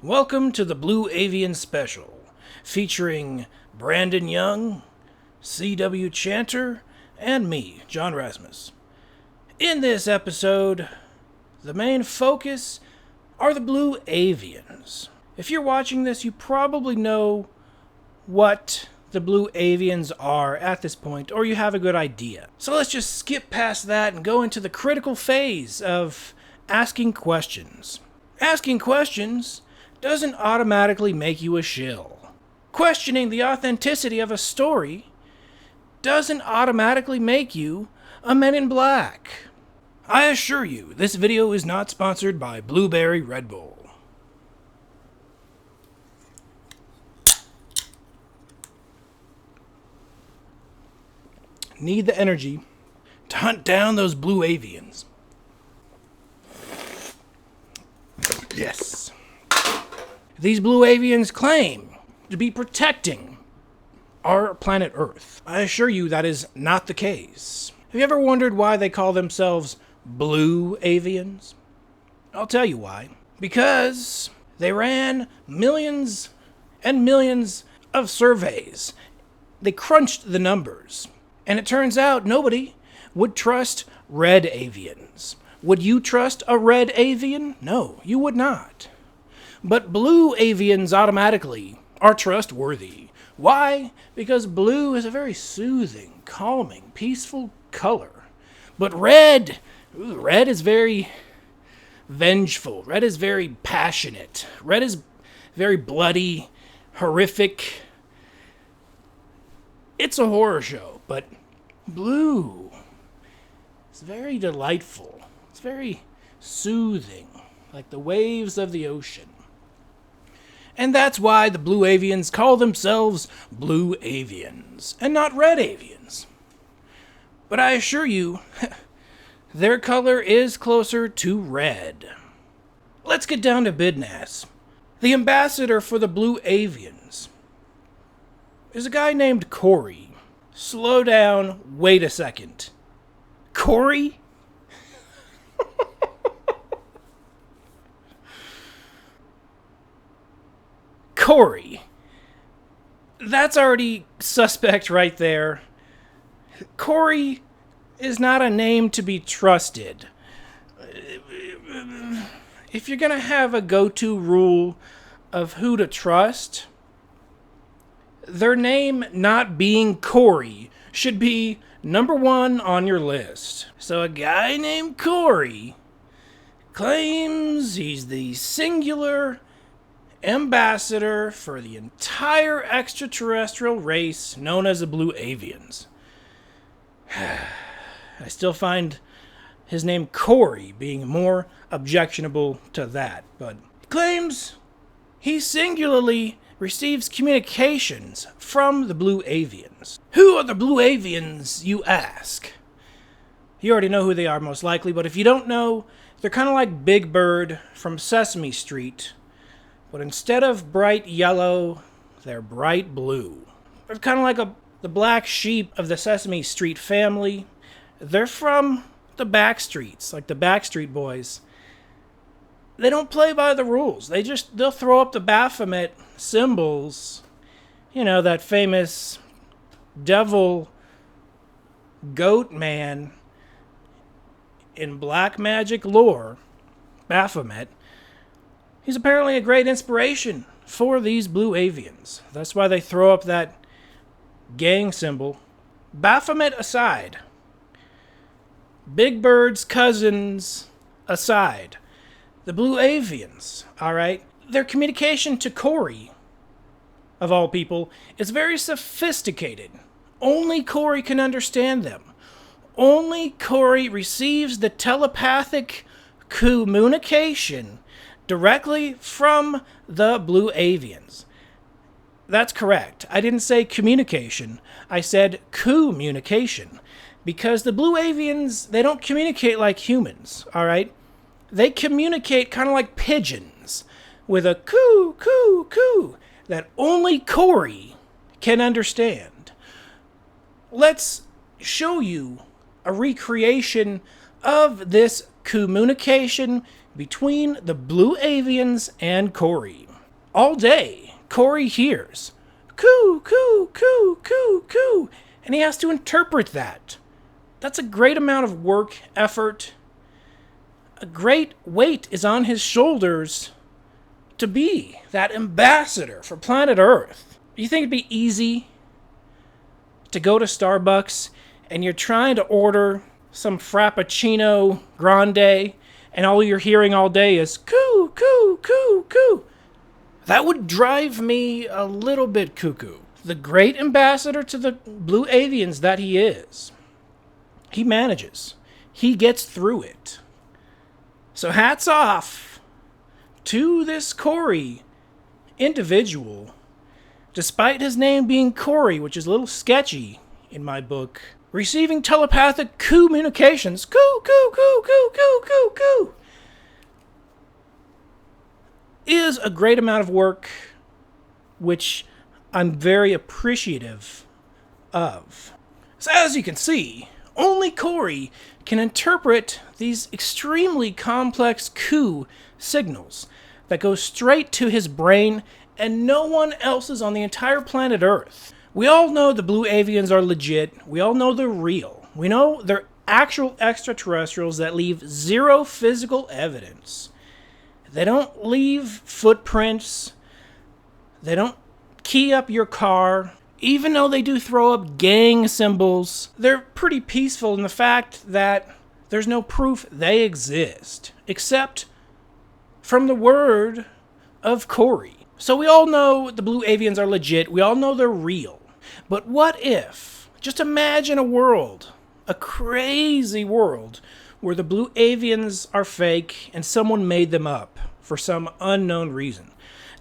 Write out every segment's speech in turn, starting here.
Welcome to the Blue Avian Special, featuring Brandon Young, C.W. Chanter, and me, John Razimus. In this episode, the main focus are the Blue Avians. If you're watching this, you probably know what the Blue Avians are at this point, or you have a good idea. So let's just skip past that and go into the critical phase of asking questions. Asking questions doesn't automatically make you a shill. Questioning the authenticity of a story doesn't automatically make you a Men in Black. I assure you, this video is not sponsored by Blueberry Red Bull. Need the energy to hunt down those Blue Avians. Yes. These Blue Avians claim to be protecting our planet Earth. I assure you that is not the case. Have you ever wondered why they call themselves Blue Avians? I'll tell you why. Because they ran millions and millions of surveys. They crunched the numbers. And it turns out nobody would trust red avians. Would you trust a red avian? No, you would not. But blue avians automatically are trustworthy. Why? Because blue is a very soothing, calming, peaceful color. But red is very vengeful. Red is very passionate. Red is very bloody, horrific. It's a horror show, but blue is very delightful. It's very soothing, like the waves of the ocean. And that's why the Blue Avians call themselves Blue Avians, and not Red Avians. But I assure you, their color is closer to red. Let's get down to business. The ambassador for the Blue Avians is a guy named Corey. Slow down, wait a second. Corey? Corey. That's already suspect right there. Corey is not a name to be trusted. If you're going to have a go-to rule of who to trust, their name not being Corey should be number one on your list. So a guy named Corey claims he's the singular ambassador for the entire extraterrestrial race known as the Blue Avians. I still find his name Corey being more objectionable to that, but he claims he singularly receives communications from the Blue Avians. Who are the Blue Avians, you ask? You already know who they are most likely, but if you don't know, they're kind of like Big Bird from Sesame Street, but instead of bright yellow, they're bright blue. They're kind of like the black sheep of the Sesame Street family. They're from the back streets, like the Backstreet Boys. They don't play by the rules. They'll throw up the Baphomet symbols. You know, that famous devil goat man in black magic lore, Baphomet. He's apparently a great inspiration for these Blue Avians. That's why they throw up that gang symbol. Baphomet aside, Big Bird's cousins aside, the Blue Avians, all right? Their communication to Corey, of all people, is very sophisticated. Only Corey can understand them. Only Corey receives the telepathic communication directly from the Blue Avians. That's correct. I didn't say communication. I said communication. Because the Blue Avians, they don't communicate like humans, all right? They communicate kind of like pigeons with a coo, coo, coo that only Corey can understand. Let's show you a recreation of this communication between the Blue Avians and Corey. All day, Corey hears, coo, coo, coo, coo, coo, and he has to interpret that. That's a great amount of work, effort. A great weight is on his shoulders to be that ambassador for planet Earth. Do you think it'd be easy to go to Starbucks and you're trying to order some Frappuccino Grande and all you're hearing all day is coo, coo, coo, coo? That would drive me a little bit cuckoo. The great ambassador to the Blue Avians that he is, he manages. He gets through it. So hats off to this Corey individual. Despite his name being Corey, which is a little sketchy in my book, receiving telepathic communications, coo, coo, coo, coo, coo, coo, coo, is a great amount of work, which I'm very appreciative of. So as you can see, only Corey can interpret these extremely complex coo signals that go straight to his brain and no one else's on the entire planet Earth. We all know the Blue Avians are legit. We all know they're real. We know they're actual extraterrestrials that leave zero physical evidence. They don't leave footprints. They don't key up your car. Even though they do throw up gang symbols, they're pretty peaceful in the fact that there's no proof they exist, except from the word of Corey. So we all know the Blue Avians are legit. We all know they're real. But what if, just imagine a world, a crazy world, where the Blue Avians are fake and someone made them up for some unknown reason.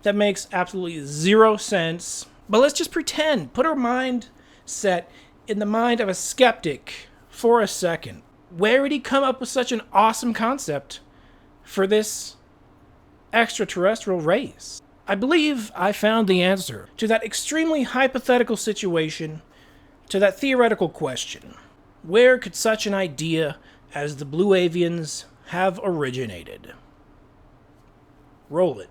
That makes absolutely zero sense. But let's just pretend, put our mindset in the mind of a skeptic for a second. Where did he come up with such an awesome concept for this extraterrestrial race? I believe I found the answer to that extremely hypothetical situation, to that theoretical question. Where could such an idea as the Blue Avians have originated? Roll it.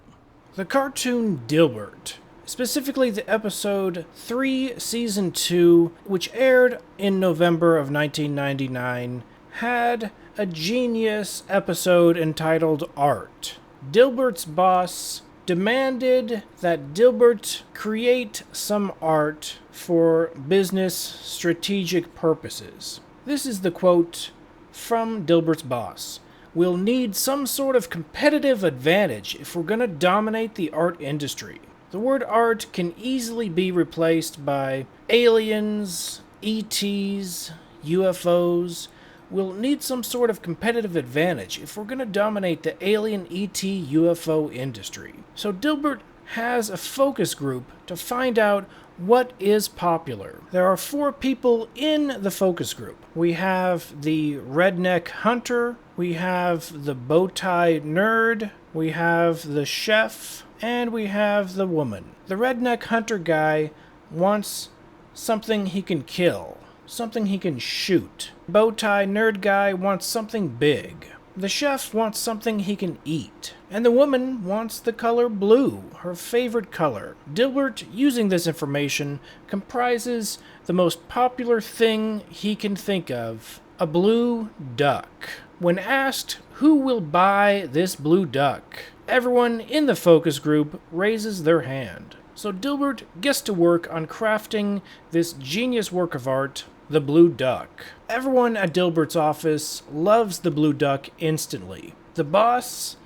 The cartoon Dilbert, specifically the episode 3, Season 2, which aired in November of 1999, had a genius episode entitled Art. Dilbert's boss demanded that Dilbert create some art for business strategic purposes. This is the quote from Dilbert's boss. "We'll need some sort of competitive advantage if we're going to dominate the art industry. The word art can easily be replaced by aliens, ETs, UFOs. We'll need some sort of competitive advantage if we're going to dominate the alien ET UFO industry." So Dilbert has a focus group to find out what is popular. There are 4 people in the focus group. We have the redneck hunter, we have the bow tie nerd, we have the chef, and we have the woman. The redneck hunter guy wants something he can kill, something he can shoot. Bow tie nerd guy wants something big. The chef wants something he can eat. And the woman wants the color blue, her favorite color. Dilbert, using this information, comprises the most popular thing he can think of, a blue duck. When asked who will buy this blue duck, everyone in the focus group raises their hand. So Dilbert gets to work on crafting this genius work of art, the blue duck. Everyone at Dilbert's office loves the blue duck instantly. The boss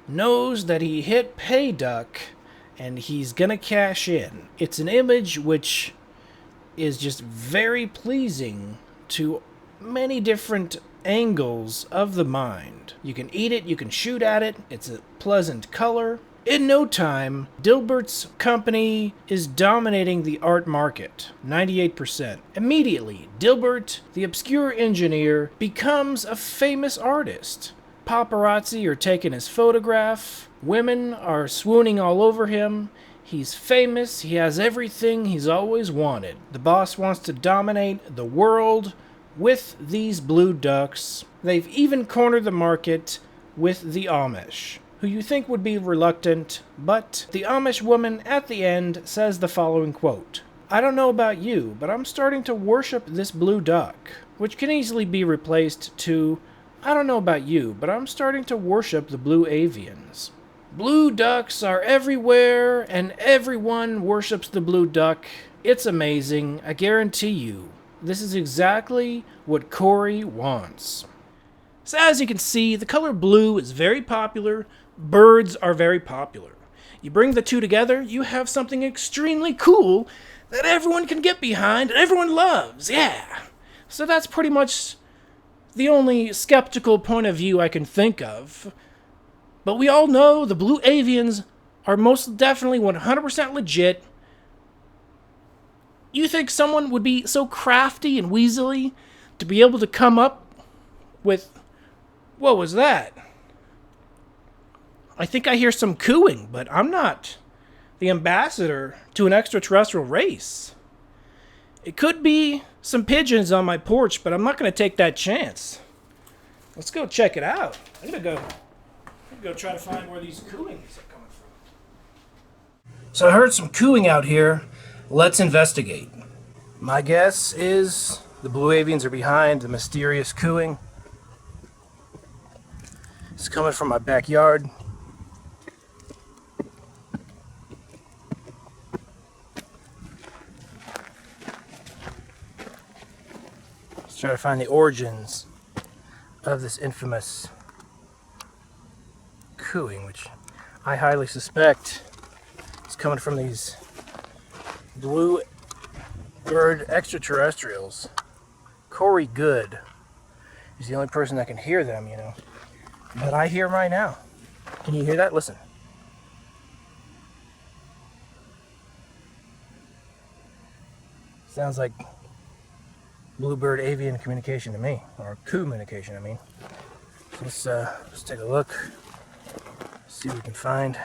knows that he hit pay duck and he's gonna cash in. It's an image which is just very pleasing to many different angles of the mind. You can eat it, you can shoot at it, it's a pleasant color. In no time, Dilbert's company is dominating the art market, 98%. Immediately, Dilbert, the obscure engineer, becomes a famous artist. Paparazzi are taking his photograph, women are swooning all over him. He's famous, he has everything he's always wanted. The boss wants to dominate the world with these blue ducks. They've even cornered the market with the Amish. who you think would be reluctant, but the Amish woman at the end says the following quote: "I don't know about you, but I'm starting to worship this blue duck," which can easily be replaced to, "I don't know about you, but I'm starting to worship the blue avians." Blue ducks are everywhere, and everyone worships the blue duck. It's amazing, I guarantee you. This is exactly what Corey wants. So as you can see, the color blue is very popular. Birds are very popular. You bring the two together, you have something extremely cool that everyone can get behind and everyone loves. Yeah. So that's pretty much the only skeptical point of view I can think of. But we all know the blue avians are most definitely 100% legit. You think someone would be so crafty and weaselly to be able to come up with... What was that? I think I hear some cooing, but I'm not the ambassador to an extraterrestrial race. It could be some pigeons on my porch, but I'm not going to take that chance. Let's go check it out. I'm going to go try to find where these cooings are coming from. So I heard some cooing out here. Let's investigate. My guess is the blue avians are behind the mysterious cooing. It's coming from my backyard. Let's try to find the origins of this infamous cooing, which I highly suspect is coming from these blue bird extraterrestrials. Corey Goode is the only person that can hear them, But I hear them right now. Can you hear that? Listen. Sounds like bluebird avian communication to me, or communication, I mean. So let's take a look, see what we can find.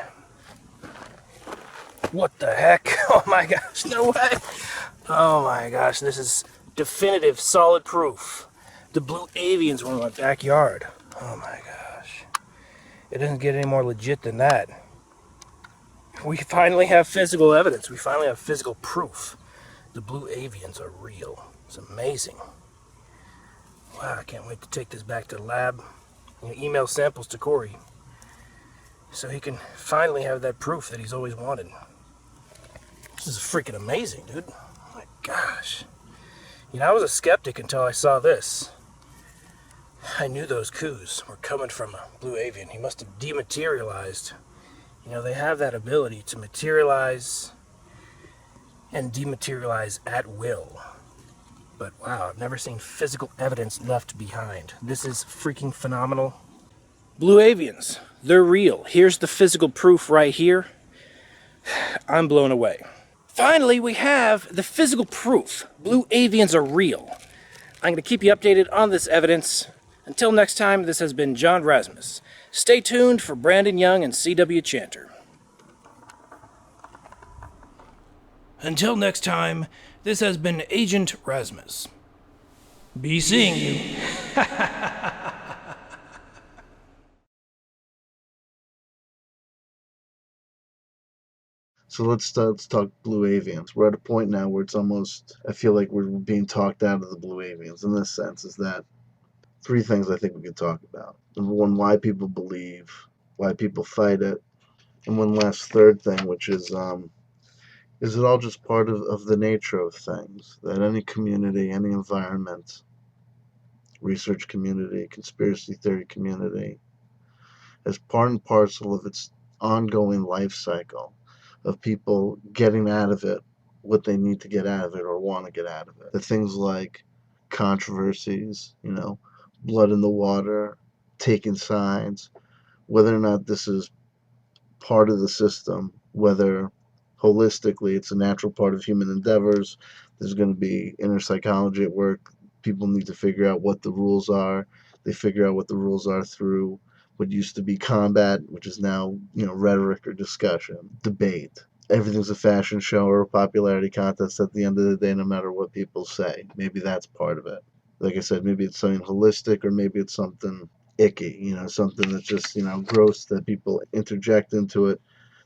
What the heck? Oh my gosh, no way! Oh my gosh, this is definitive, solid proof. The blue avians were in my backyard. Oh my gosh. It doesn't get any more legit than that. We finally have physical evidence. We finally have physical proof. The blue avians are real. It's amazing. Wow, I can't wait to take this back to the lab. Email samples to Corey so he can finally have that proof that he's always wanted. This is freaking amazing, dude. Oh my gosh. I was a skeptic until I saw this. I knew those coos were coming from a blue avian. He must have dematerialized. They have that ability to materialize and dematerialize at will. But wow, I've never seen physical evidence left behind. This is freaking phenomenal. Blue avians, they're real. Here's the physical proof right here. I'm blown away. Finally, we have the physical proof. Blue avians are real. I'm going to keep you updated on this evidence. Until next time, this has been John Razimus. Stay tuned for Brandon Young and C.W. Chanter. Until next time, this has been Agent Razimus. Be seeing you. So let's talk blue avians. We're at a point now where it's almost, I feel like we're being talked out of the blue avians. In this sense, is that three things I think we could talk about. Number one, why people believe, why people fight it, and one last third thing, which is it all just part of the nature of things? That any community, any environment, research community, conspiracy theory community, as part and parcel of its ongoing life cycle of people getting out of it what they need to get out of it or want to get out of it. The things like controversies, blood in the water, taking sides, whether or not this is part of the system, whether holistically it's a natural part of human endeavors. There's going to be inner psychology at work. People need to figure out what the rules are. They figure out what the rules are through what used to be combat, which is now, rhetoric or discussion, debate. Everything's a fashion show or a popularity contest at the end of the day, no matter what people say. Maybe that's part of it. Like I said, maybe it's something holistic or maybe it's something icky, something that's just, gross that people interject into it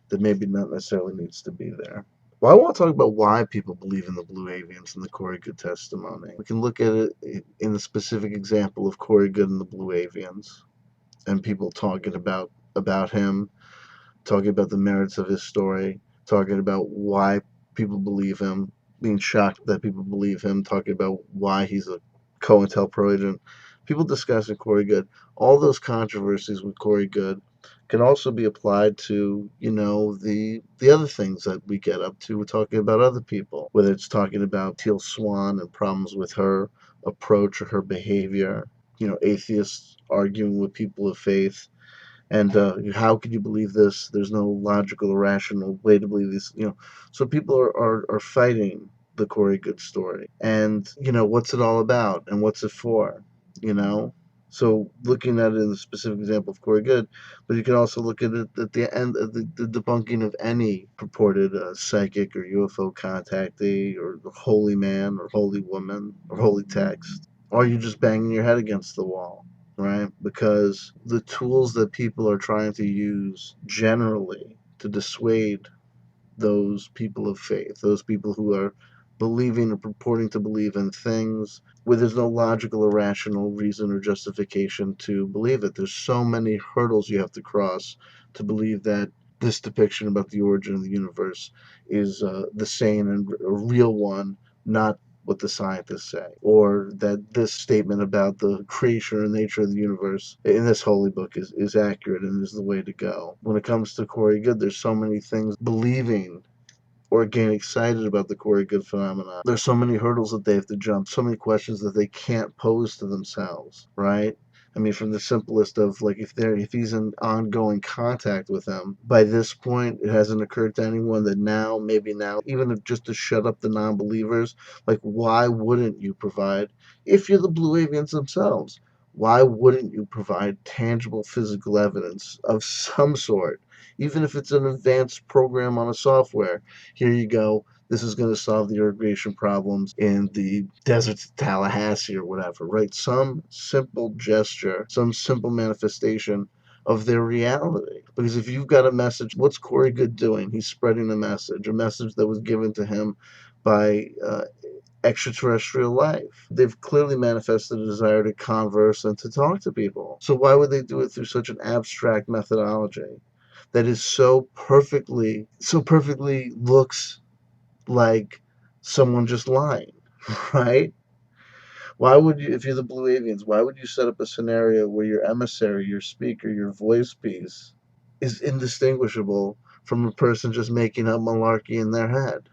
that maybe not necessarily needs to be there. Well, I want to talk about why people believe in the blue avians and the Corey Goode testimony. We can look at it in the specific example of Corey Goode and the blue avians and people talking about him, talking about the merits of his story, talking about why people believe him, being shocked that people believe him, talking about why he's a COINTELPRO agent. People discussing Corey Goode. All those controversies with Corey Goode can also be applied to, the other things that we get up to. We're talking about other people, whether it's talking about Teal Swan and problems with her approach or her behavior, atheists arguing with people of faith, and how could you believe this? There's no logical or rational way to believe this. So people are fighting the Corey Goode story, and what's it all about, and what's it for? You know. So looking at it in the specific example of Corey Goode, but you can also look at it at the end of the debunking of any purported psychic or UFO contactee or holy man or holy woman or holy text. Or you just banging your head against the wall, right? Because the tools that people are trying to use generally to dissuade those people of faith, those people who are believing or purporting to believe in things where there's no logical or rational reason or justification to believe it. There's so many hurdles you have to cross to believe that this depiction about the origin of the universe is the sane and a real one, not what the scientists say, or that this statement about the creation or nature of the universe in this holy book is accurate and is the way to go. When it comes to Corey Goode, there's so many things believing or getting excited about the Corey Goode phenomenon. There's so many hurdles that they have to jump, so many questions that they can't pose to themselves, right? I mean, from the simplest of like, if he's in ongoing contact with them, by this point, it hasn't occurred to anyone that now, maybe now, even if just to shut up the non-believers, like, why wouldn't you provide, if you're the Blue Avians themselves, why wouldn't you provide tangible physical evidence of some sort, even if it's an advanced program on a software? Here you go. This is going to solve the irrigation problems in the deserts of Tallahassee or whatever, right? Some simple gesture, some simple manifestation of their reality. Because if you've got a message, what's Corey Goode doing? He's spreading a message that was given to him by extraterrestrial life. They've clearly manifested a desire to converse and to talk to people. So why would they do it through such an abstract methodology that is so perfectly looks like someone just lying, right? Why would you, if you're the Blue Avians, why would you set up a scenario where your emissary, your speaker, your voice piece is indistinguishable from a person just making up malarkey in their head?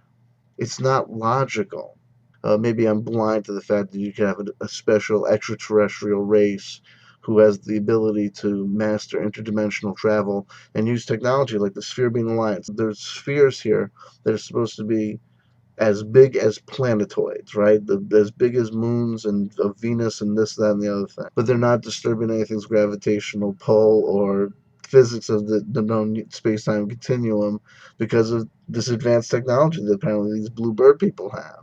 It's not logical. Maybe I'm blind to the fact that you can have a special extraterrestrial race who has the ability to master interdimensional travel and use technology like the Sphere Being Alliance. There's spheres here that are supposed to be as big as planetoids, right? As big as moons and of Venus and this, that, and the other thing. But they're not disturbing anything's gravitational pull or physics of the known space-time continuum because of this advanced technology that apparently these blue bird people have.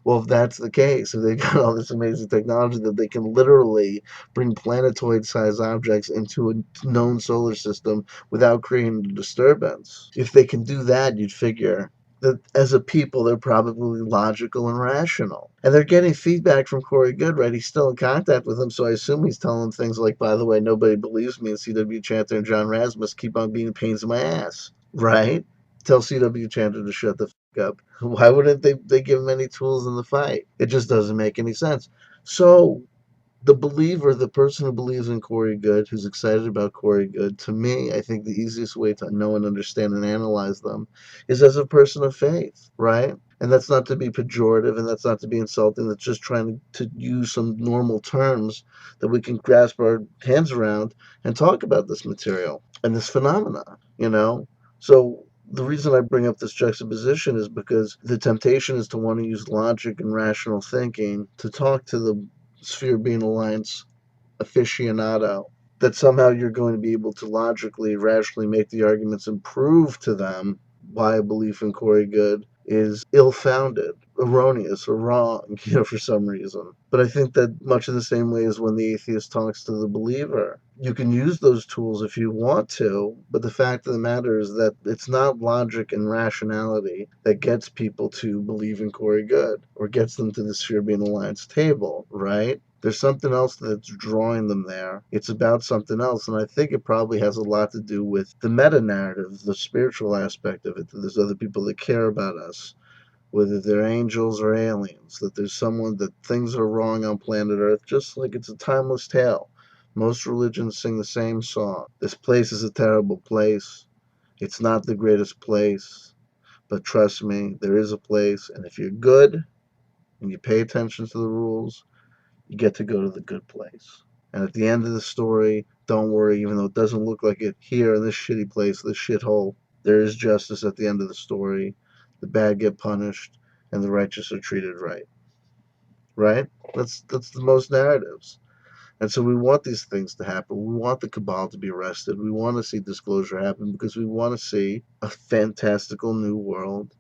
Well, if that's the case, if they got all this amazing technology that they can literally bring planetoid-sized objects into a known solar system without creating a disturbance, if they can do that, you'd figure that as a people, they're probably logical and rational. And they're getting feedback from Corey Goode, right? He's still in contact with them, so I assume he's telling them things like, by the way, nobody believes me, and CW Chanter and John Razimus keep on being pains in my ass, right? Tell CW Chanter to shut the up. Why wouldn't they give him any tools in the fight? It just doesn't make any sense. So the believer, the person who believes in Corey Goode, who's excited about Corey Goode, to me, I think the easiest way to know and understand and analyze them is as a person of faith, right? And that's not to be pejorative and that's not to be insulting. That's just trying to use some normal terms that we can grasp our hands around and talk about this material and this phenomena, you know? So the reason I bring up this juxtaposition is because the temptation is to want to use logic and rational thinking to talk to the Sphere Being Alliance aficionado, that somehow you're going to be able to logically, rationally make the arguments and prove to them why a belief in Corey Goode is ill-founded, erroneous or wrong, for some reason. But I think that much in the same way as when the atheist talks to the believer, you can use those tools if you want to, but the fact of the matter is that it's not logic and rationality that gets people to believe in Corey Goode or gets them to the Sphere Being Alliance table, right? There's something else that's drawing them there. It's about something else, and I think it probably has a lot to do with the meta-narrative, the spiritual aspect of it, that there's other people that care about us, whether they're angels or aliens, that there's someone, that things are wrong on planet Earth, just like it's a timeless tale. Most religions sing the same song. This place is a terrible place. It's not the greatest place, but trust me, there is a place, and if you're good and you pay attention to the rules, you get to go to the good place. And at the end of the story, don't worry, even though it doesn't look like it here in this shitty place, this shithole, there is justice at the end of the story. The bad get punished, and the righteous are treated right. Right? That's the most narratives. And so we want these things to happen. We want the cabal to be arrested. We want to see disclosure happen because we want to see a fantastical new world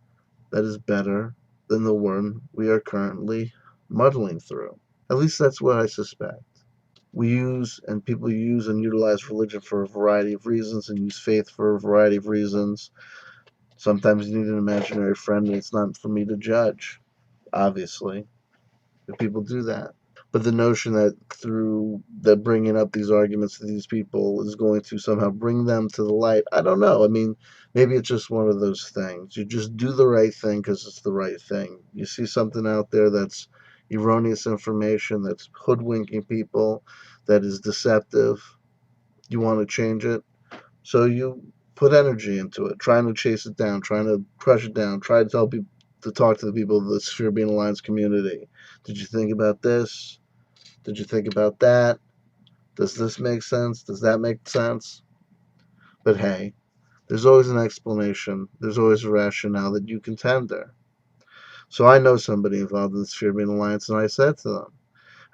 that is better than the one we are currently muddling through. At least that's what I suspect. We use, and people use and utilize religion for a variety of reasons and use faith for a variety of reasons. Sometimes you need an imaginary friend, and it's not for me to judge, obviously, if people do that. But the notion that through that bringing up these arguments to these people is going to somehow bring them to the light, I don't know. I mean, maybe it's just one of those things. You just do the right thing because it's the right thing. You see something out there that's erroneous information, that's hoodwinking people, that is deceptive. You want to change it. So you put energy into it, trying to chase it down, trying to crush it down, try to tell people, to talk to the people of the Sphere Being Alliance community. Did you think about this? Did you think about that? Does this make sense? Does that make sense? But hey, there's always an explanation. There's always a rationale that you can tender. So I know somebody involved in the Sphere Being Alliance, and I said to them,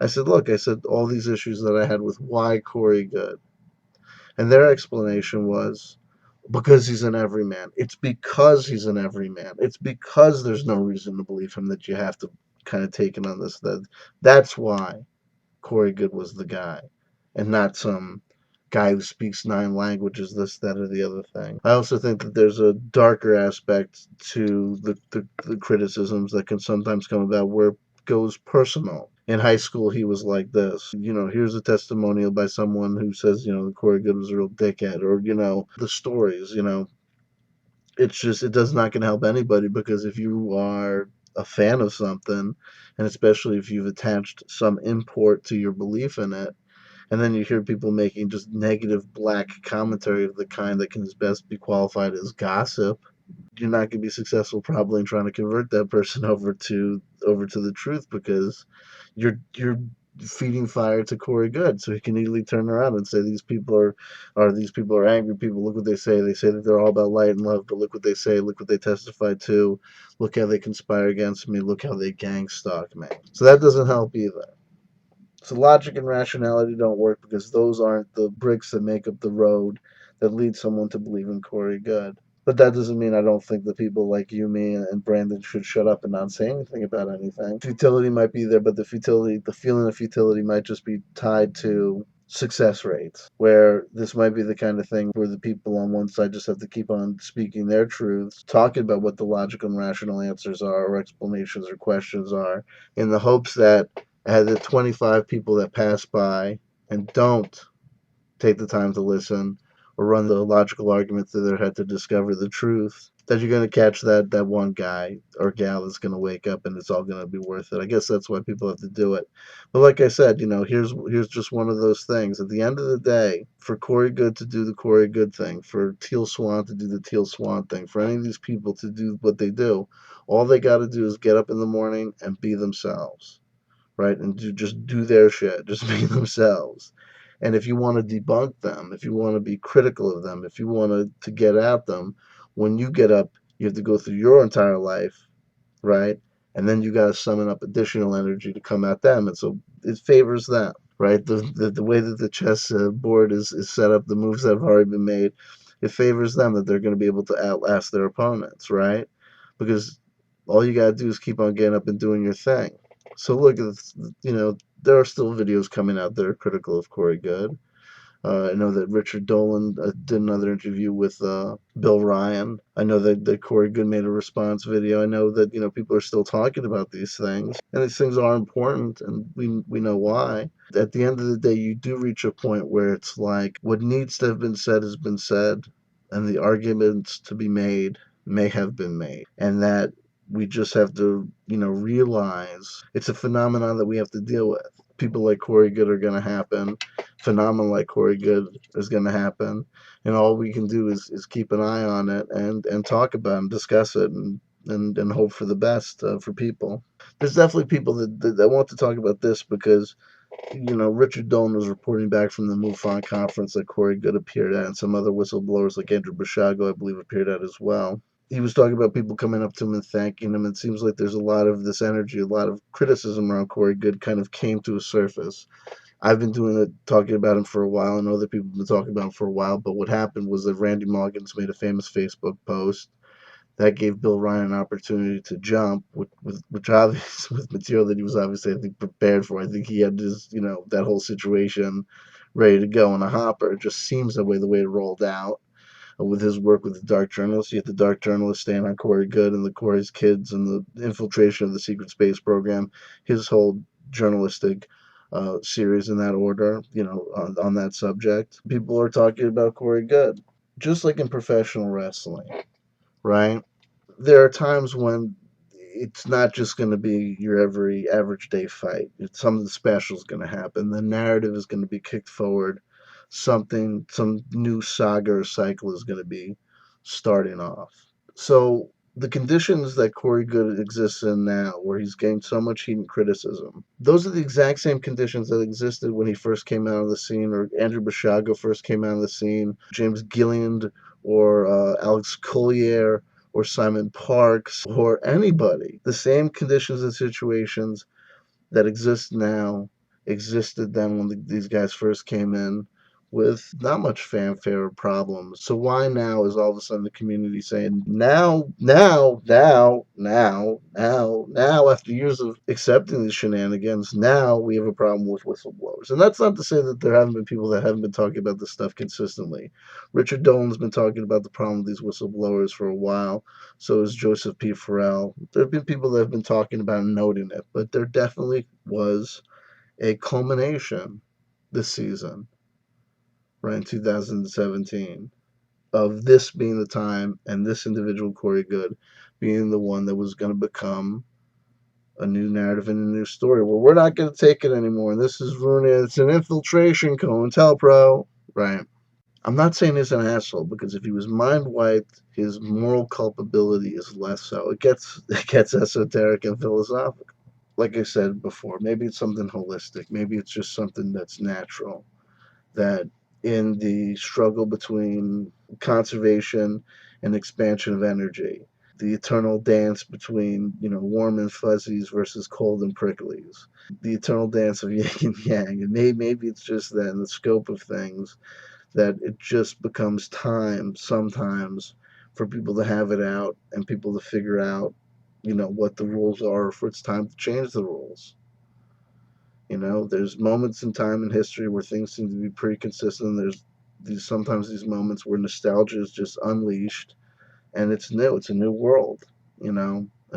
I said, look, I said, all these issues that I had with why Corey Goode. And their explanation was, because he's an everyman. It's because he's an everyman. It's because there's no reason to believe him that you have to kind of take it on this. That's why Corey Goode was the guy, and not some guy who speaks 9 languages, this, that, or the other thing. I also think that there's a darker aspect to the criticisms that can sometimes come about where it goes personal. In high school, he was like this. Here's a testimonial by someone who says, Corey Goode was a real dickhead, or, the stories, it's just, it does not going to help anybody, because if you are a fan of something, and especially if you've attached some import to your belief in it, and then you hear people making just negative black commentary of the kind that can best be qualified as gossip, you're not going to be successful probably in trying to convert that person over to the truth, because you're feeding fire to Corey Goode, so he can easily turn around and say these people are angry people. Look what they say. They say that they're all about light and love, but look what they say. Look what they testify to. Look how they conspire against me. Look how they gang stalk me. So that doesn't help either. So logic and rationality don't work, because those aren't the bricks that make up the road that lead someone to believe in Corey Goode. But that doesn't mean I don't think that people like you, me, and Brandon should shut up and not say anything about anything. Futility might be there, but the feeling of futility might just be tied to success rates, where this might be the kind of thing where the people on one side just have to keep on speaking their truths, talking about what the logical and rational answers are, or explanations or questions are, in the hopes that the 25 people that pass by and don't take the time to listen or run the logical argument through their head to discover the truth, that you're going to catch that one guy or gal that's going to wake up, and it's all going to be worth it. I guess that's why people have to do it. But like I said, here's just one of those things. At the end of the day, for Corey Goode to do the Corey Goode thing, for Teal Swan to do the Teal Swan thing, for any of these people to do what they do, all they got to do is get up in the morning and be themselves, right? And just do their shit, just be themselves. And if you want to debunk them, if you want to be critical of them, if you want to get at them, when you get up, you have to go through your entire life, right? And then you got to summon up additional energy to come at them. And so it favors them, right? The way that the chess board is set up, the moves that have already been made, it favors them, that they're going to be able to outlast their opponents, right? Because All you gotta do is keep on getting up and doing your thing. So look, there are still videos coming out that are critical of Corey Goode. I know that Richard Dolan did another interview with Bill Ryan. I know that Corey Goode made a response video. I know that people are still talking about these things, and these things are important, and we know why. At the end of the day, you do reach a point where it's like what needs to have been said has been said, and the arguments to be made may have been made, and that we just have to realize it's a phenomenon that we have to deal with. People like Corey Goode are going to happen. Phenomenon like Corey Goode is going to happen, and all we can do is keep an eye on it and talk about it and discuss it and hope for the best for people. There's definitely people that want to talk about this because Richard Dolan was reporting back from the MUFON conference that Corey Goode appeared at, and some other whistleblowers like Andrew Bashago, I believe, appeared at as well. He was talking about people coming up to him and thanking him. It seems like there's a lot of this energy, a lot of criticism around Corey Goode kind of came to a surface. I've been doing it, talking about him for a while, and other people have been talking about him for a while. But what happened was that Randy Moggins made a famous Facebook post that gave Bill Ryan an opportunity to jump which obviously with material that he was obviously I think prepared for. I think he had his that whole situation ready to go in a hopper. It just seems that way the way it rolled out with his work with the Dark Journalist. You had the Dark Journalist staying on Corey Goode and the Corey's kids and the infiltration of the secret space program. His whole journalistic series in that order, on that subject. People are talking about Corey Goode, just like in professional wrestling, right? There are times when it's not just going to be your every average day fight. Something special is going to happen. The narrative is going to be kicked forward. Some new saga or cycle is going to be starting off. So the conditions that Corey Goode exists in now, where he's gained so much heat and criticism, those are the exact same conditions that existed when he first came out of the scene, or Andrew Bashago first came out of the scene, James Gilliland, or Alex Collier, or Simon Parks, or anybody. The same conditions and situations that exist now existed then when these guys first came in with not much fanfare or problems. So why now is all of a sudden the community saying now after years of accepting these shenanigans, now we have a problem with whistleblowers. And that's not to say that there haven't been people that haven't been talking about this stuff consistently. Richard Dolan's been talking about the problem with these whistleblowers for a while. So is Joseph P. Farrell. There have been people that have been talking about and noting it, but there definitely was a culmination this season, right in 2017, of this being the time and this individual Corey Goode being the one that was going to become a new narrative and a new story where we're not going to take it anymore. And this is ruining. It's an infiltration, COINTELPRO, right? I'm not saying he's an asshole because if he was mind wiped, his moral culpability is less so. It gets esoteric and philosophical. Like I said before, maybe it's something holistic. Maybe it's just something that's natural. That in the struggle between conservation and expansion of energy, the eternal dance between warm and fuzzies versus cold and pricklies, the eternal dance of yin and yang, and maybe it's just that in the scope of things that it just becomes time sometimes for people to have it out and people to figure out, what the rules are, if it's time to change the rules. There's moments in time in history where things seem to be pretty consistent. There's sometimes these moments where nostalgia is just unleashed and it's new. It's a new world, a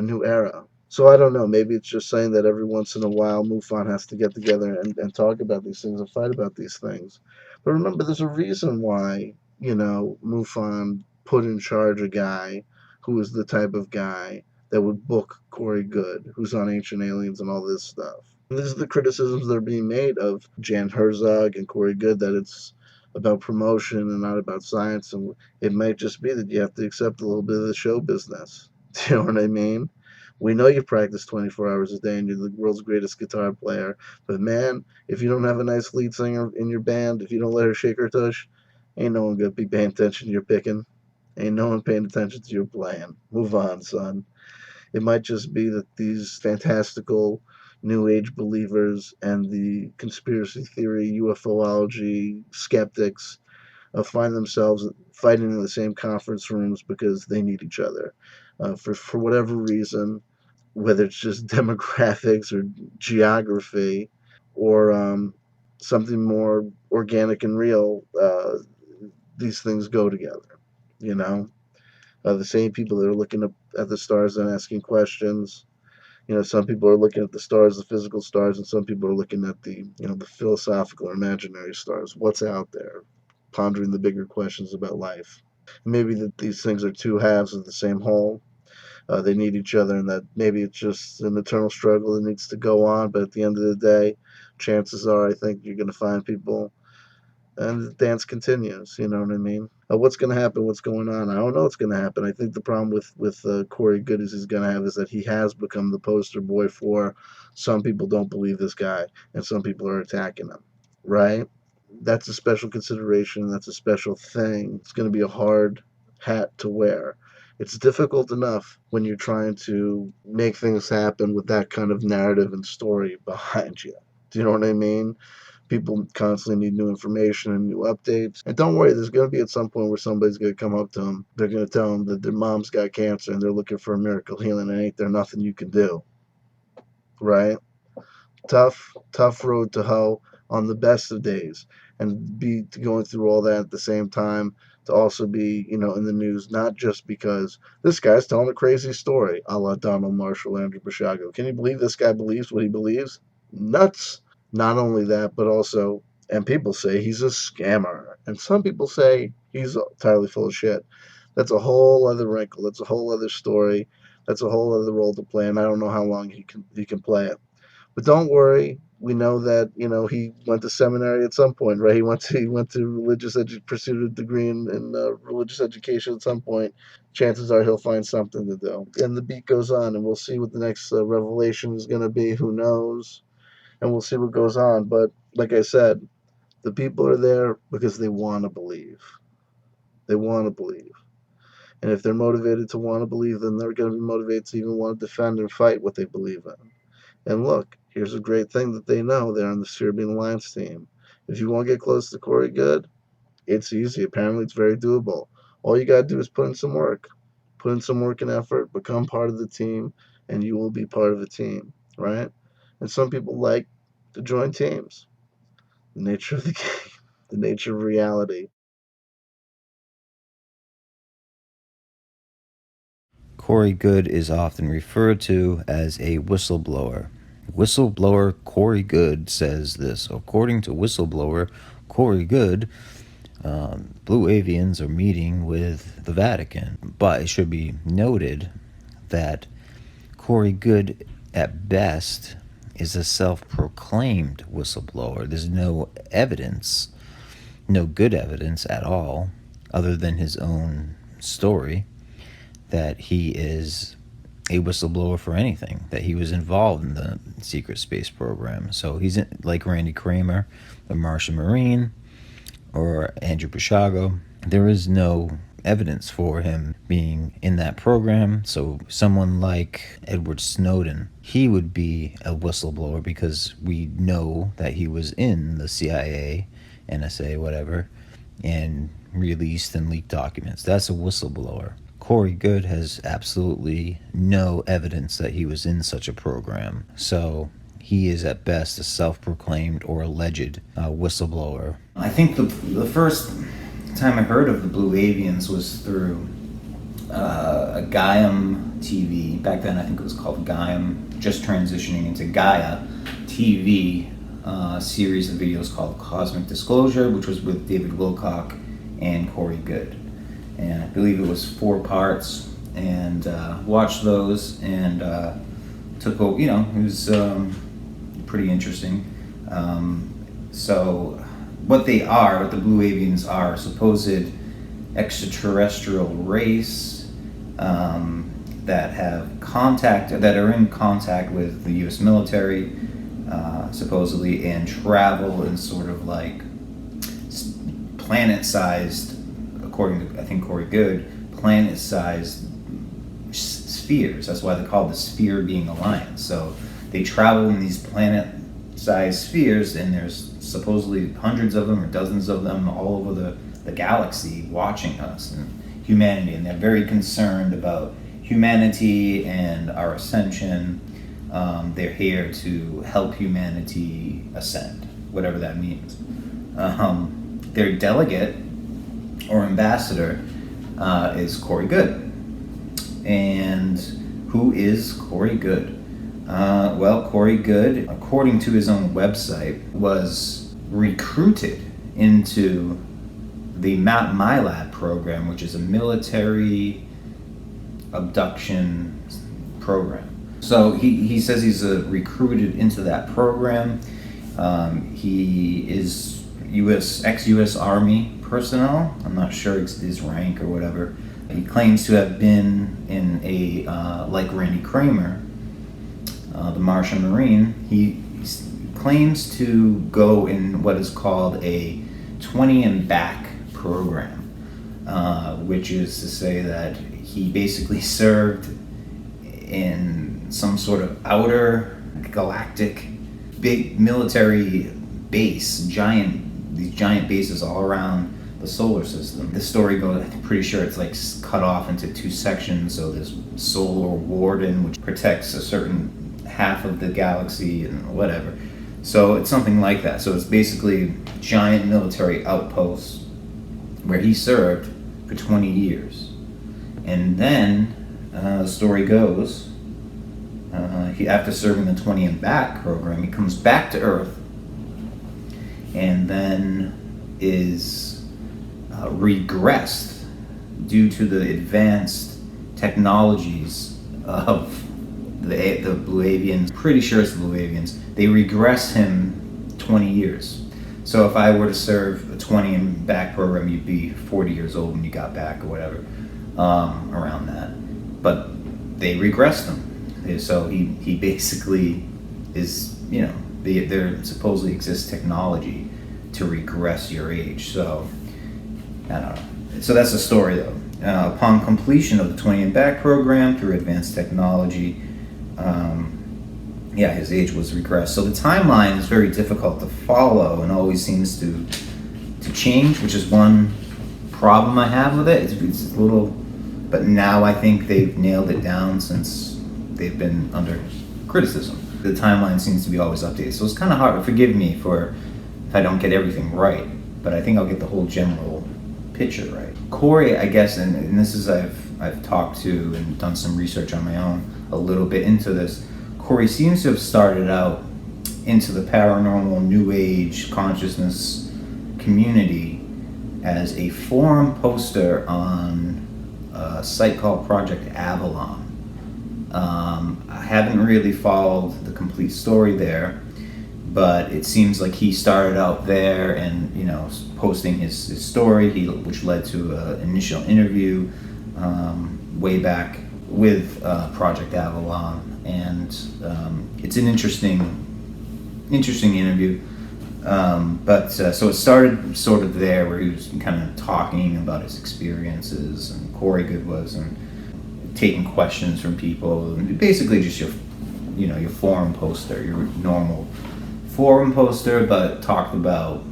new era. So I don't know. Maybe it's just saying that every once in a while, MUFON has to get together and talk about these things and fight about these things. But remember, there's a reason why MUFON put in charge a guy who is the type of guy that would book Corey Goode, who's on Ancient Aliens and all this stuff. And these are the criticisms that are being made of Jan Herzog and Corey Goode, that it's about promotion and not about science. And it might just be that you have to accept a little bit of the show business. Do you know what I mean? We know you practice 24 hours a day and you're the world's greatest guitar player. But man, if you don't have a nice lead singer in your band, if you don't let her shake her tush, ain't no one gonna be paying attention to your picking. Ain't no one paying attention to your playing. Move on, son. It might just be that these fantastical New Age believers and the conspiracy theory, UFOlogy skeptics find themselves fighting in the same conference rooms because they need each other. for whatever reason, whether it's just demographics or geography or something more organic and real, these things go together. You know, the same people that are looking up at the stars and asking questions. Some people are looking at the stars, the physical stars, and some people are looking at the philosophical or imaginary stars. What's out there? Pondering the bigger questions about life. Maybe that these things are two halves of the same whole. They need each other, and that maybe it's just an eternal struggle that needs to go on. But at the end of the day, chances are, I think you're going to find people, and the dance continues. You know what I mean? What's going to happen? What's going on? I don't know what's going to happen. I think the problem with Corey Goode is he's going to have is that he has become the poster boy for some people don't believe this guy, and some people are attacking him. Right? That's a special consideration. That's a special thing. It's going to be a hard hat to wear. It's difficult enough when you're trying to make things happen with that kind of narrative and story behind you. Do you know what I mean? People constantly need new information and new updates. And don't worry, there's going to be at some point where somebody's going to come up to them. They're going to tell them that their mom's got cancer and they're looking for a miracle healing, and ain't there nothing you can do, right? Tough road to hoe on the best of days, and be going through all that at the same time, to also be in the news, not just because this guy's telling a crazy story a la Donald Marshall, Andrew Bashago. Can you believe this guy believes what he believes? Nuts. Not only that, but also, and people say he's a scammer, and some people say he's entirely full of shit. That's a whole other wrinkle. That's a whole other story. That's a whole other role to play, and I don't know how long he can play it. But don't worry, we know that he went to seminary at some point, right? He went to pursued a degree in religious education at some point. Chances are he'll find something to do. And the beat goes on, and we'll see what the next revelation is going to be. Who knows? And we'll see what goes on. But like I said, the people are there because they want to believe. They want to believe. And if they're motivated to want to believe, then they're going to be motivated to even want to defend and fight what they believe in. And look, here's a great thing that they know. They're on the Serbian Alliance team. If you want to get close to Corey Goode, it's easy. Apparently, it's very doable. All you got to do is put in some work. Put in some work and effort, become part of the team, and you will be part of a team, right? And some people like to join teams. The nature of the game, the nature of reality. Corey Goode is often referred to as a whistleblower. Whistleblower Corey Goode says this. According to whistleblower Corey Goode, Blue Avians are meeting with the Vatican. But it should be noted that Corey Goode, at best, is a self-proclaimed whistleblower. There's no evidence, no good evidence at all, other than his own story, that he is a whistleblower for anything, that he was involved in the secret space program. So he's like Randy Kramer, the Martian Marine, or Andrew Bashago. There is no evidence for him being in that program. So someone like Edward Snowden, he would be a whistleblower because we know that he was in the CIA, NSA, whatever, and released and leaked documents. That's a whistleblower. Corey Goode has absolutely no evidence that he was in such a program. So he is at best a self-proclaimed or alleged whistleblower. I think the first time I heard of the Blue Avians was through a Gaiam TV. Back then I think it was called Gaiam, just transitioning into Gaia TV, series of videos called Cosmic Disclosure, which was with David Wilcock and Corey Goode. And I believe it was 4 parts, and watched those, and took a, it was pretty interesting. So what the Blue Avians are, supposed extraterrestrial race that are in contact with the U.S. military, supposedly, and travel in sort of like planet-sized, according to, I think, Corey Goode, planet-sized spheres. That's why they call the sphere being alliance. So they travel in these planet-sized spheres, and there's supposedly hundreds of them or dozens of them all over the galaxy watching us and humanity. And they're very concerned about humanity and our ascension. They're here to help humanity ascend, whatever that means. Their delegate or ambassador is Corey Goode. And who is Corey Goode? Well, Corey Goode, according to his own website, was recruited into the Mount MILAB program, which is a military abduction program. So he says he's recruited into that program. He is ex-U.S. Army personnel. I'm not sure his rank or whatever. He claims to have been in a, like Randy Kramer, the Martian Marine, he claims to go in what is called a 20 and back program, which is to say that he basically served in some sort of outer galactic big military base, these giant bases all around the solar system. The story goes, I'm pretty sure it's like cut off into two sections. So there's Solar Warden, which protects a certain half of the galaxy and whatever. So it's something like that. So it's basically giant military outposts where he served for 20 years. And then the story goes, after serving the 20 and back program, he comes back to Earth and then is regressed due to the advanced technologies of the Blue Avians. Pretty sure it's the Blue Avians. They regress him 20 years. So if I were to serve a 20 and back program, you'd be 40 years old when you got back or whatever, around that. But they regressed him. So he basically is, there supposedly exists technology to regress your age. So I don't know. So that's the story, though. Upon completion of the 20 and back program through advanced technology, his age was regressed. So the timeline is very difficult to follow and always seems to change, which is one problem I have with it. It's a little, but now I think they've nailed it down since they've been under criticism. The timeline seems to be always updated. So it's kind of hard. Forgive me for if I don't get everything right, but I think I'll get the whole general picture right. Corey, I guess, and this is I've talked to and done some research on my own a little bit into this. Corey seems to have started out into the paranormal, new age consciousness community as a forum poster on a site called Project Avalon. I haven't really followed the complete story there, but it seems like he started out there and posting his story, which led to an initial interview way back with Project Avalon, and it's an interesting interview. So it started sort of there, where he was kind of talking about his experiences, and Corey Goode was, and taking questions from people, and basically just your forum poster, your normal forum poster, but talked about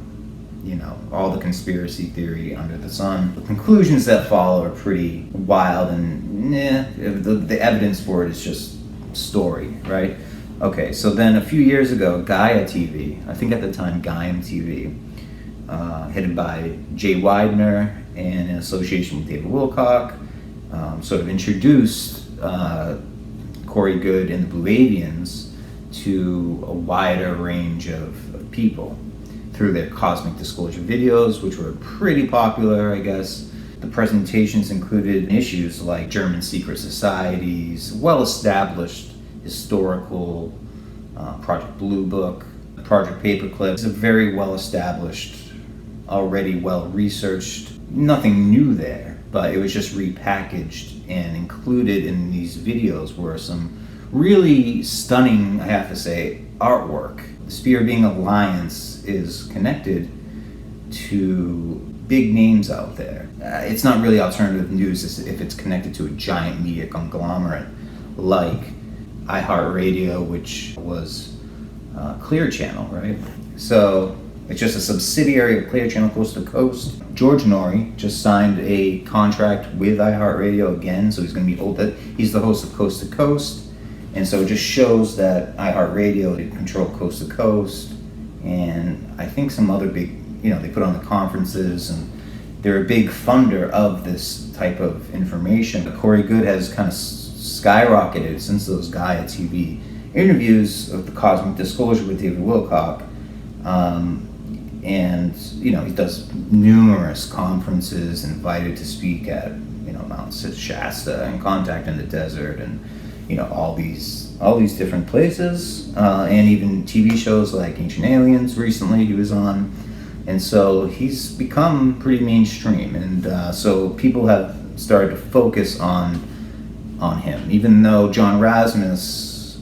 all the conspiracy theory under the sun. The conclusions that follow are pretty wild, and the evidence for it is just story, right? Okay, so then a few years ago, Gaia TV, I think at the time Gaia TV, headed by Jay Widener and in association with David Wilcock, sort of introduced Corey Goode and the Blue Avians to a wider range of people through their Cosmic Disclosure videos, which were pretty popular, I guess. The presentations included issues like German secret societies, well-established historical Project Blue Book, Project Paperclip. It's a very well-established, already well-researched, nothing new there, but it was just repackaged, and included in these videos were some really stunning, I have to say, artwork. The Spear Being Alliance is connected to big names out there. It's not really alternative news if it's connected to a giant media conglomerate like iHeartRadio, which was Clear Channel, right? So It's just a subsidiary of Clear Channel Coast to Coast. George Norrie just signed a contract with iHeartRadio again, so he's going to be he's the host of Coast to Coast, and so it just shows that iHeartRadio they control Coast to Coast, and I think some other big, they put on the conferences, and they're a big funder of this type of information. Corey Goode has kind of skyrocketed since those Gaia TV interviews of the Cosmic Disclosure with David Wilcock. And he does numerous conferences, invited to speak at Mount Shasta and Contact in the Desert, and all these different places, and even TV shows like Ancient Aliens recently he was on, and so he's become pretty mainstream, and so people have started to focus on him, even though John Razimus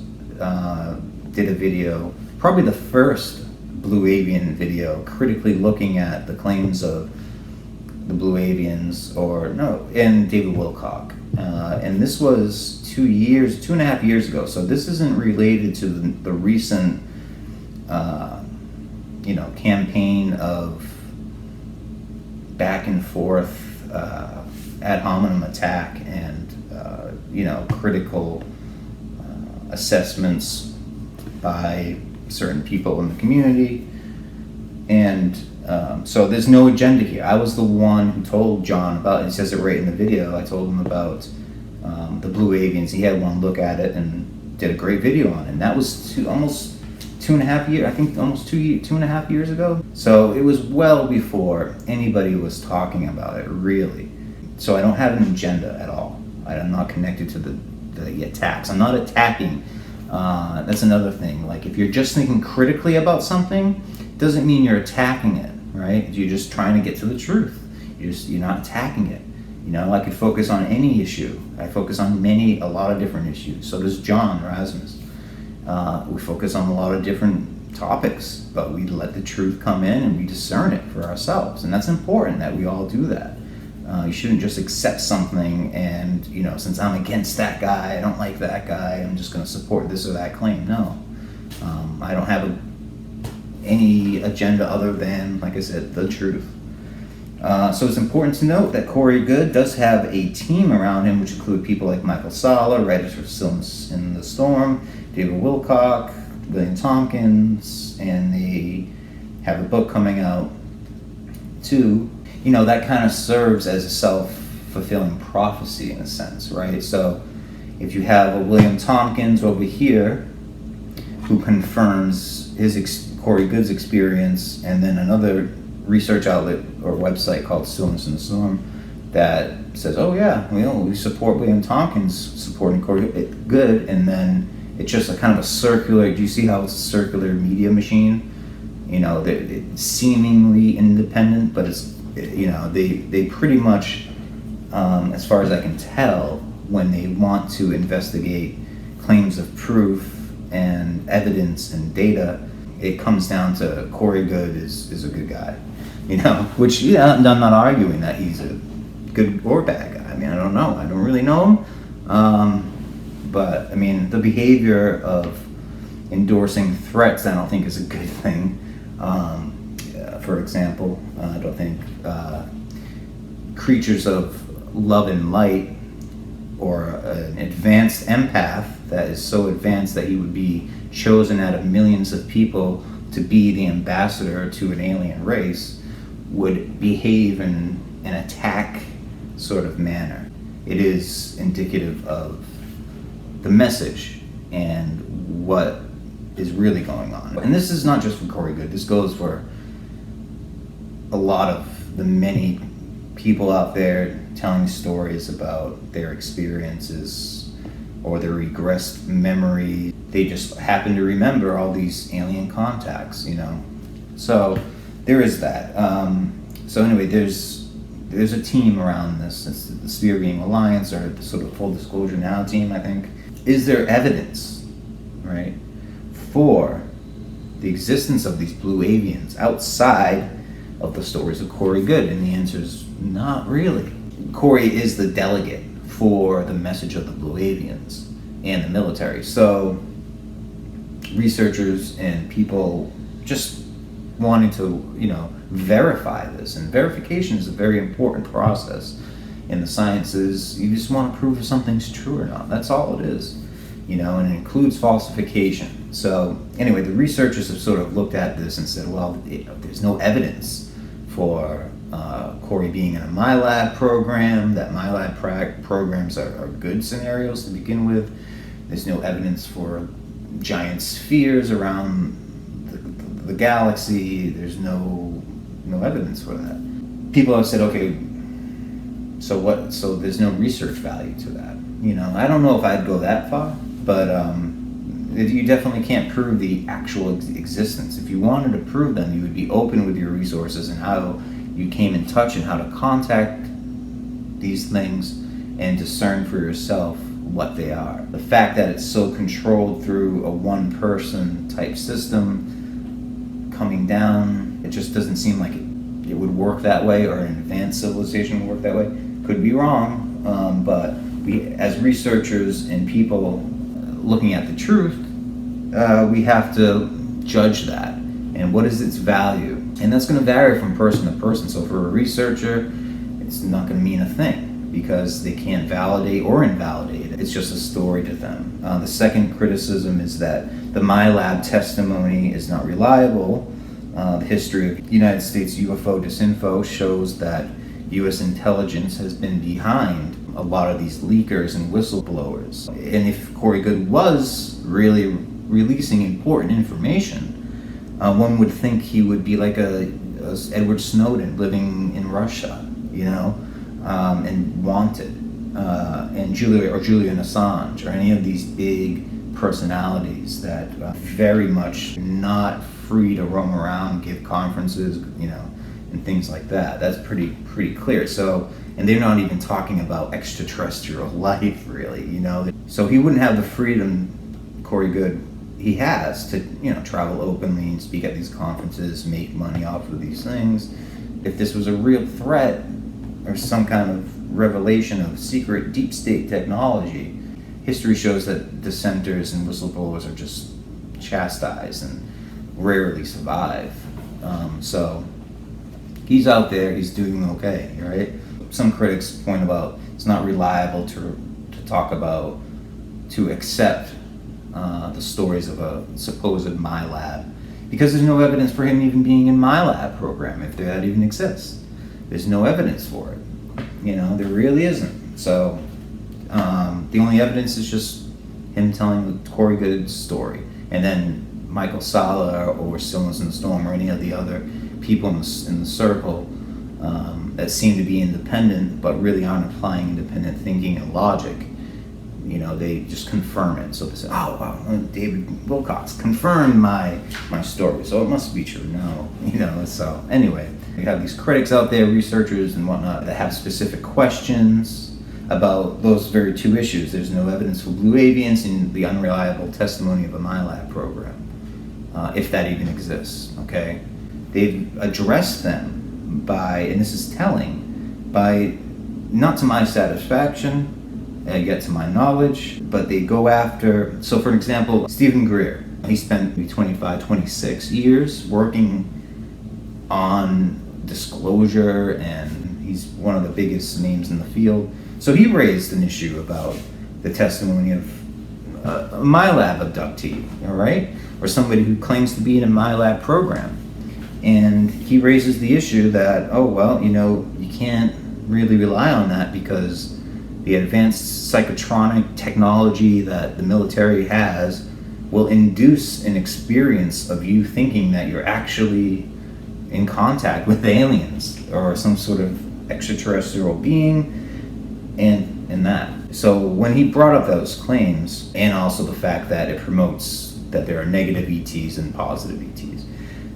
did a video, probably the first Blue Avian video, critically looking at the claims of the Blue Avians, and David Wilcock. And this was 2.5 years ago, so this isn't related to the recent, campaign of back and forth ad hominem attack and, critical assessments by certain people in the community, and so there's no agenda here. I was the one who told John about it. He says it right in the video. I told him about the Blue Avians. He had one look at it and did a great video on it, and that was almost 2.5 years, I think almost 2.5 years ago. So it was well before anybody was talking about it, really. So I don't have an agenda at all. I'm not connected to the attacks. I'm not attacking. That's another thing. Like, if you're just thinking critically about something, doesn't mean you're attacking it, right? You're just trying to get to the truth. You're not attacking it. I could focus on any issue. I focus on a lot of different issues. So does John Razimus. We focus on a lot of different topics, but we let the truth come in and we discern it for ourselves. And that's important that we all do that. You shouldn't just accept something and, since I'm against that guy, I don't like that guy, I'm just going to support this or that claim. No. I don't have any agenda other than, like I said, the truth. So it's important to note that Corey Goode does have a team around him, which include people like Michael Sala, writers for Stillness in the Storm, David Wilcock, William Tompkins, and they have a book coming out too. That kind of serves as a self-fulfilling prophecy in a sense, right? So if you have a William Tompkins over here who confirms Corey Goode's experience, and then another research outlet or website called Stillness in the Storm that says, oh yeah, we support William Tompkins supporting Corey Goode, and then it's just a kind of a circular, do you see how it's a circular media machine? It's seemingly independent, but it's, they pretty much, as far as I can tell, when they want to investigate claims of proof and evidence and data, it comes down to Corey Goode is a good guy, which, I'm not arguing that he's a good or bad guy. I don't know. I don't really know him. But, the behavior of endorsing threats I don't think is a good thing. For example, I don't think creatures of love and light, or an advanced empath that is so advanced that he would be chosen out of millions of people to be the ambassador to an alien race, would behave in an attack sort of manner. It is indicative of the message and what is really going on. And this is not just for Corey Goode, this goes for a lot of the many people out there telling stories about their experiences or their regressed memory. They just happen to remember all these alien contacts, So there is that. So anyway, there's a team around this. It's the Sphere Being Alliance, or the sort of Full Disclosure Now team, I think. Is there evidence, right, for the existence of these Blue Avians outside of the stories of Corey Goode? And the answer is not really. Corey is the delegate for the message of the Blue Avians and the military. So researchers and people just wanting to, verify this. And verification is a very important process in the sciences. You just want to prove if something's true or not. That's all it is, and it includes falsification. So anyway, the researchers have sort of looked at this and said, well, there's no evidence for Corey being in a MyLab program, that MyLab programs are good scenarios to begin with. There's no evidence for giant spheres around the galaxy. There's no evidence for that. People have said, okay, so what? So there's no research value to that. I don't know if I'd go that far, but you definitely can't prove the actual existence. If you wanted to prove them, you would be open with your resources and how you came in touch and how to contact these things and discern for yourself what they are. The fact that it's so controlled through a one-person type system coming down, it just doesn't seem like it would work that way, or an advanced civilization would work that way. Could be wrong, but we, as researchers and people looking at the truth, we have to judge that. And what is its value? And that's going to vary from person to person. So for a researcher, it's not going to mean a thing because they can't validate or invalidate it. It's just a story to them. The second criticism is that the MyLab testimony is not reliable. The history of United States UFO disinfo shows that U.S. intelligence has been behind a lot of these leakers and whistleblowers. And if Corey Goode was really releasing important information, one would think he would be like a Edward Snowden living in Russia, and wanted, and Julian Assange, or any of these big personalities that very much not free to roam around, give conferences, and things like that. That's pretty clear. So, and they're not even talking about extraterrestrial life, really, So he wouldn't have the freedom, Corey Goode, he has to, travel openly and speak at these conferences, make money off of these things. If this was a real threat or some kind of revelation of secret deep state technology, history shows that dissenters and whistleblowers are just chastised and rarely survive. So he's out there, he's doing okay, right? Some critics point about it's not reliable to talk about, to accept the stories of a supposed MyLab, because there's no evidence for him even being in MyLab program, if that even exists. There's no evidence for it. There really isn't. So the only evidence is just him telling the Corey Goode story. And then Michael Sala or Stillness in the Storm or any of the other people in the circle that seem to be independent but really aren't applying independent thinking and logic, they just confirm it. So they say, oh, wow, David Wilcox confirmed my story, so it must be true. No, so anyway, we have these critics out there, researchers and whatnot, that have specific questions about those very two issues. There's no evidence for blue avians and the unreliable testimony of a MyLab program, if that even exists, okay? They've addressed them by, and this is telling, by, not to my satisfaction, yet to my knowledge, but they go after, so for example, Stephen Greer, he spent maybe 25, 26 years working on disclosure, and he's one of the biggest names in the field. So he raised an issue about the testimony of a MyLab abductee, all right? Or somebody who claims to be in a MyLab program. And he raises the issue that, you can't really rely on that because the advanced psychotronic technology that the military has will induce an experience of you thinking that you're actually in contact with aliens or some sort of extraterrestrial being, and that. So when he brought up those claims, and also the fact that it promotes that there are negative ETs and positive ETs,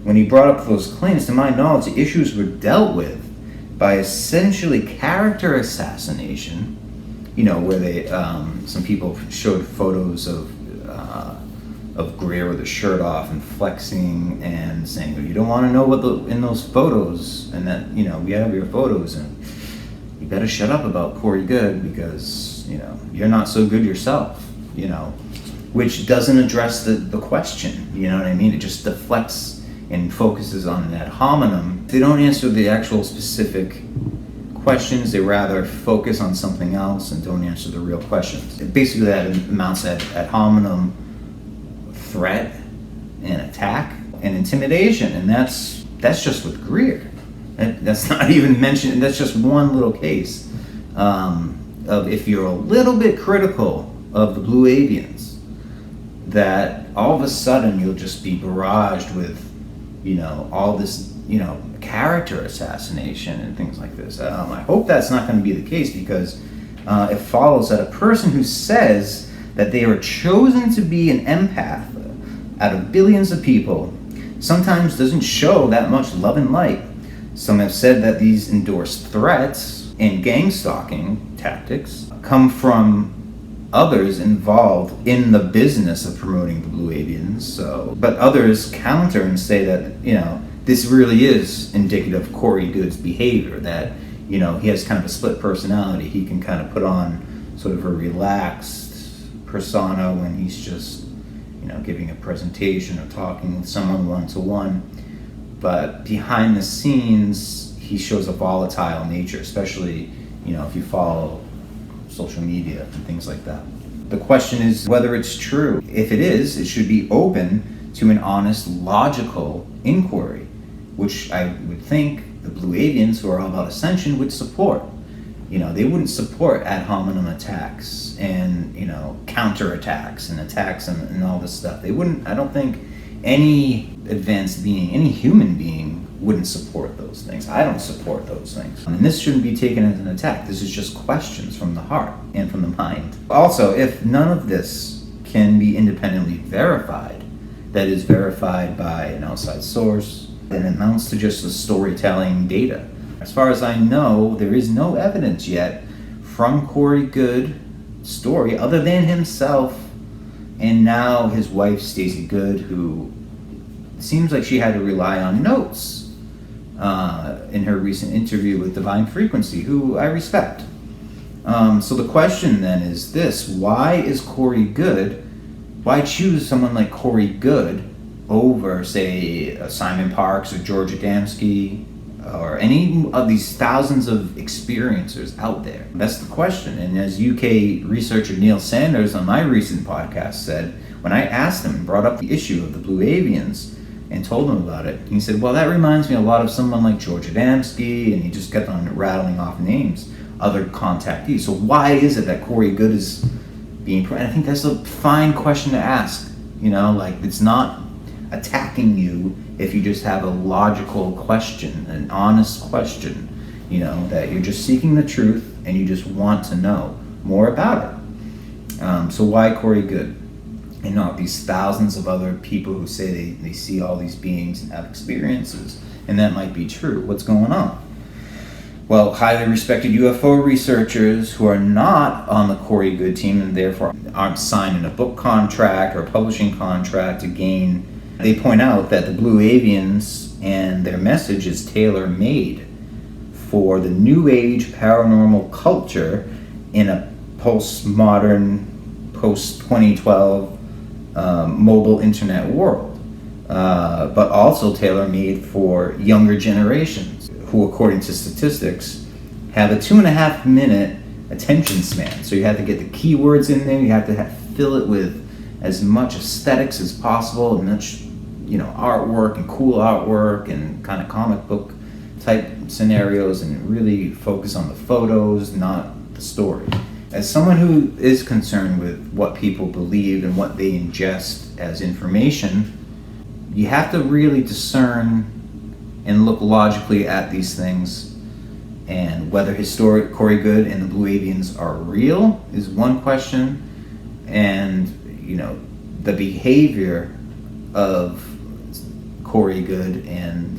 when he brought up those claims, to my knowledge, the issues were dealt with by essentially character assassination, where they, some people showed photos of Greer with his shirt off and flexing and saying, you don't want to know what in those photos, and that, we have your photos, and you better shut up about Corey Goode because, you're not so good yourself, which doesn't address the question, you know what I mean? It just deflects and focuses on an ad hominem, they don't answer the actual specific questions. They rather focus on something else and don't answer the real questions. Basically, that amounts to ad hominem threat and attack and intimidation, and that's just with Greer. That's not even mentioned. That's just one little case of, if you're a little bit critical of the Blue Avians, that all of a sudden you'll just be barraged with, all this, character assassination and things like this. I hope that's not going to be the case, because it follows that a person who says that they are chosen to be an empath out of billions of people sometimes doesn't show that much love and light. Some have said that these endorsed threats and gang stalking tactics come from others involved in the business of promoting the Blue Avians. But others counter and say that, this really is indicative of Corey Goode's behavior, that, he has kind of a split personality. He can kind of put on sort of a relaxed persona when he's just, giving a presentation or talking with someone one-to-one. But behind the scenes, he shows a volatile nature, especially, if you follow social media and things like that. The question is whether it's true. If it is, it should be open to an honest, logical inquiry, which I would think the Blue Avians, who are all about ascension, would support. They wouldn't support ad hominem attacks and, counterattacks and attacks and all this stuff. They wouldn't. I don't think any advanced being, any human being, wouldn't support those things. I don't support those things. And this shouldn't be taken as an attack. This is just questions from the heart and from the mind. Also, if none of this can be independently verified, that is verified by an outside source, then it amounts to just the storytelling data. As far as I know, there is no evidence yet from Corey Goode's story other than himself and now his wife, Stacey Goode, who seems like she had to rely on notes in her recent interview with Divine Frequency, who I respect. So the question then is this: why choose someone like Corey Goode over, say, Simon Parks or George Adamski or any of these thousands of experiencers out there? That's the question. And as UK researcher Neil Sanders on my recent podcast said, when I asked him and brought up the issue of the Blue Avians and told him about it, he said, well, that reminds me a lot of someone like George Adamski, and he just kept on rattling off names, other contactees. So why is it that Corey Goode is being... I think that's a fine question to ask. It's not attacking you if you just have a logical question, an honest question, that you're just seeking the truth and you just want to know more about it. So why Corey Goode and not these thousands of other people who say they see all these beings and have experiences? And that might be true. What's going on? Well, highly respected UFO researchers who are not on the Corey Goode team and therefore aren't signing a book contract or a publishing contract to gain... They point out that the Blue Avians and their message is tailor-made for the New Age paranormal culture in a postmodern, post-2012 mobile internet world, but also tailor-made for younger generations who, according to statistics, have a 2.5 minute attention span. So you have to get the keywords in there, you have to fill it with as much aesthetics as possible, and much artwork and cool artwork and kind of comic book type scenarios, and really focus on the photos, not the story. As someone who is concerned with what people believe and what they ingest as information, you have to really discern and look logically at these things. And whether historic Corey Goode and the Blue Avians are real is one question, and the behavior of Corey Goode and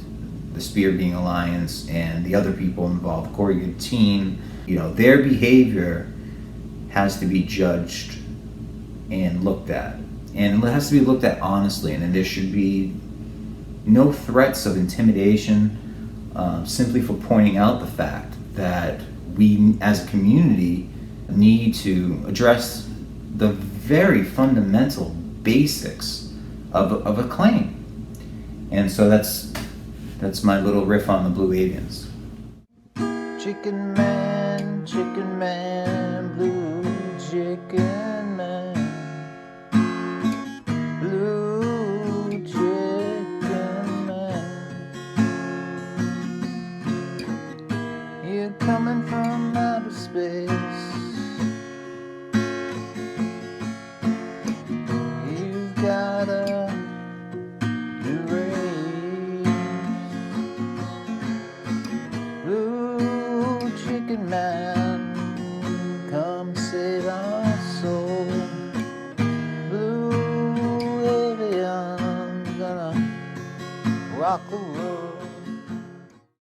the Spear Being Alliance and the other people involved, Corey Goode team, their behavior has to be judged and looked at. And it has to be looked at honestly, and there should be no threats of intimidation, simply for pointing out the fact that we as a community need to address the very fundamental basics of a claim. And so that's my little riff on the Blue Avians. Chicken man, blue chicken man, blue chicken man. You're coming from outer space. You've got a new race. Blue chicken man, come save our soul. Blue avian, gonna rock the